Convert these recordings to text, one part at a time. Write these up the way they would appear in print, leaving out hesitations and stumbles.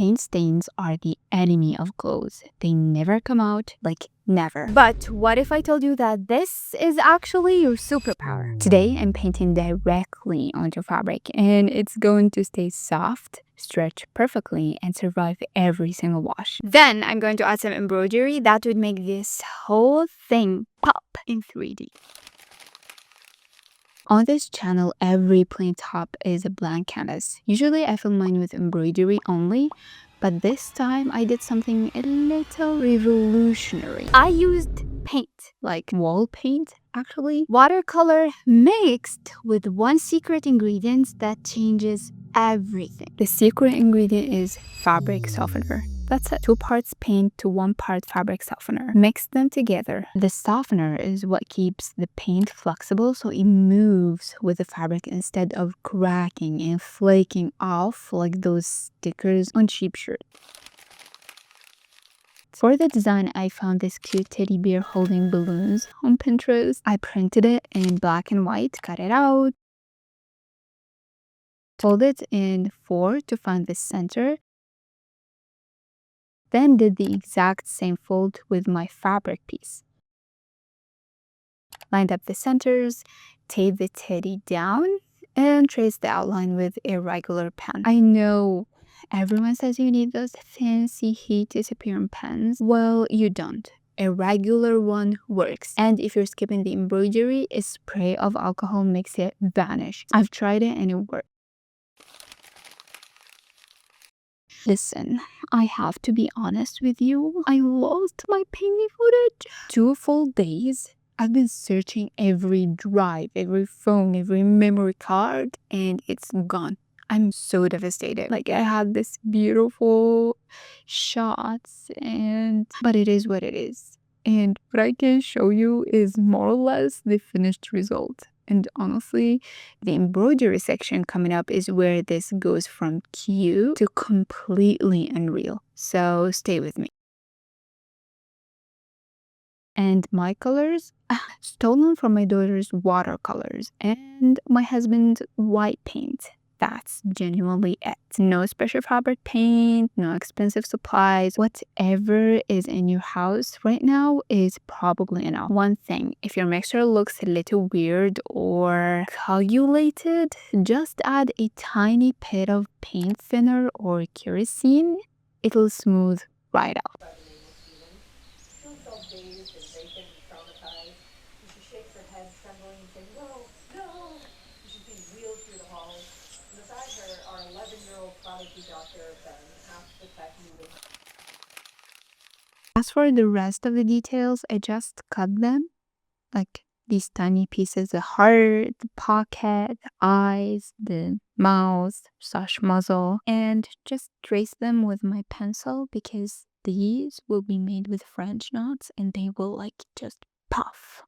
Paint stains are the enemy of clothes. They never come out, like never. But what if I told you that this is actually your superpower? Today, I'm painting directly onto fabric and it's going to stay soft, stretch perfectly, and survive every single wash. Then I'm going to add some embroidery that would make this whole thing pop in 3D. On this channel, every plain top is a blank canvas. Usually I film mine with embroidery only, but this time I did something a little revolutionary. I used paint, like wall paint actually. Watercolor mixed with one secret ingredient that changes everything. The secret ingredient is fabric softener. That's it. 2 parts paint to 1 part fabric softener. Mix them together. The softener is what keeps the paint flexible so it moves with the fabric instead of cracking and flaking off like those stickers on cheap shirts. For the design, I found this cute teddy bear holding balloons on Pinterest. I printed it in black and white, cut it out, fold it in 4 to find the center. Then did the exact same fold with my fabric piece. Lined up the centers, taped the teddy down, and traced the outline with a regular pen. I know everyone says you need those fancy heat disappearing pens. Well, you don't. A regular one works. And if you're skipping the embroidery, a spray of alcohol makes it vanish. I've tried it and it works. Listen, I have to be honest with you. I lost my painting footage. 2 full days. I've been searching every drive, every phone, every memory card, and it's gone. I'm so devastated. Like, I had this beautiful shots, but it is what it is. And what I can show you is more or less the finished result. And honestly, the embroidery section coming up is where this goes from cute to completely unreal. So stay with me. And my colors, stolen from my daughter's watercolors and my husband's white paint. That's genuinely it. No special fabric paint, no expensive supplies. Whatever is in your house right now is probably enough. One thing, if your mixture looks a little weird or coagulated, just add a tiny bit of paint thinner or kerosene. It'll smooth right out. As for the rest of the details, I just cut them, like these tiny pieces, the heart, the pocket, the eyes, the mouth, / muzzle, and just trace them with my pencil because these will be made with French knots and they will like just puff.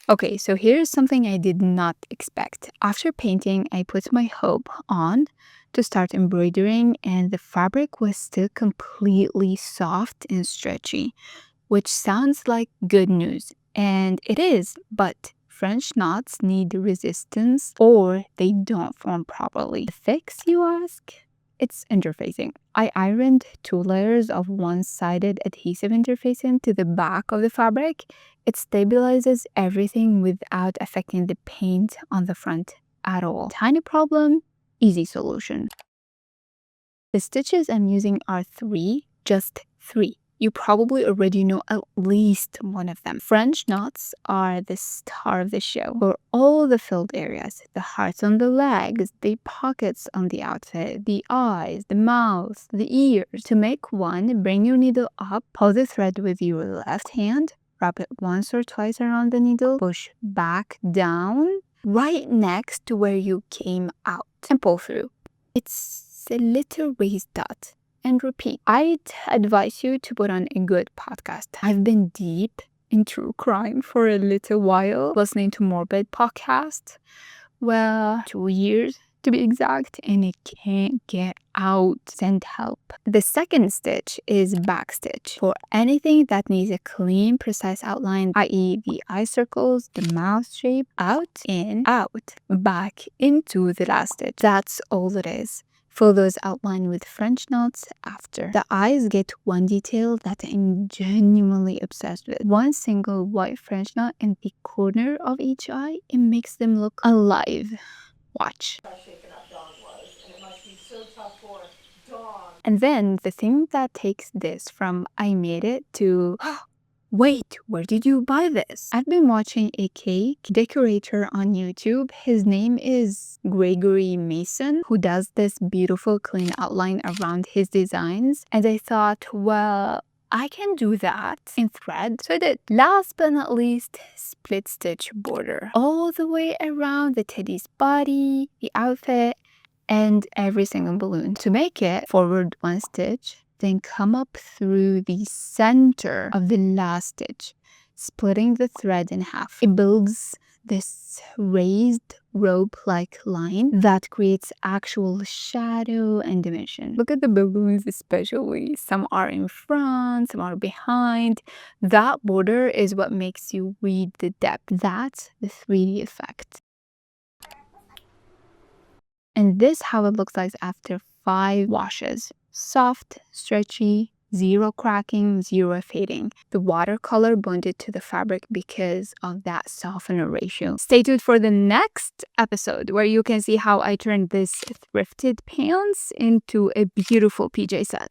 Okay, so here's something I did not expect. After painting, I put my hope on to start embroidering and the fabric was still completely soft and stretchy, which sounds like good news. And it is, but French knots need resistance or they don't form properly. The fix, you ask? It's interfacing. I ironed 2 layers of one-sided adhesive interfacing to the back of the fabric. It stabilizes everything without affecting the paint on the front at all. Tiny problem, easy solution. The stitches I'm using are 3, just 3. You probably already know at least one of them. French knots are the star of the show for all the filled areas. The hearts on the legs, the pockets on the outfit, the eyes, the mouth, the ears. To make one, bring your needle up, pull the thread with your left hand, wrap it once or twice around the needle, push back down, right next to where you came out, and pull through. It's a little raised dot. And repeat. I'd advise you to put on a good podcast. I've been deep in true crime for a little while, listening to morbid podcasts. Well, 2 years to be exact, and it can't get out. Send help. The second stitch is backstitch. For anything that needs a clean, precise outline, i.e. the eye circles, the mouth shape, out, in, out, back into the last stitch. That's all it is. Fill those outline with French knots after. The eyes get one detail that I'm genuinely obsessed with. One single white French knot in the corner of each eye, it makes them look alive. Watch. And then the thing that takes this from I made it to wait, where did you buy this? I've been watching a cake decorator on YouTube. His name is Gregory Mason, who does this beautiful clean outline around his designs. And I thought, well, I can do that in thread. So I did. Last but not least, split stitch border. All the way around the teddy's body, the outfit, and every single balloon. To make it, forward one stitch, then come up through the center of the last stitch, splitting the thread in half. It builds this raised rope-like line that creates actual shadow and dimension. Look at the balloons especially. Some are in front, some are behind. That border is what makes you read the depth. That's the 3D effect. And this how it looks like after 5 washes. Soft, stretchy, zero cracking, zero fading. The watercolor bonded to the fabric because of that softener ratio. Stay tuned for the next episode where you can see how I turned this thrifted pants into a beautiful PJ set.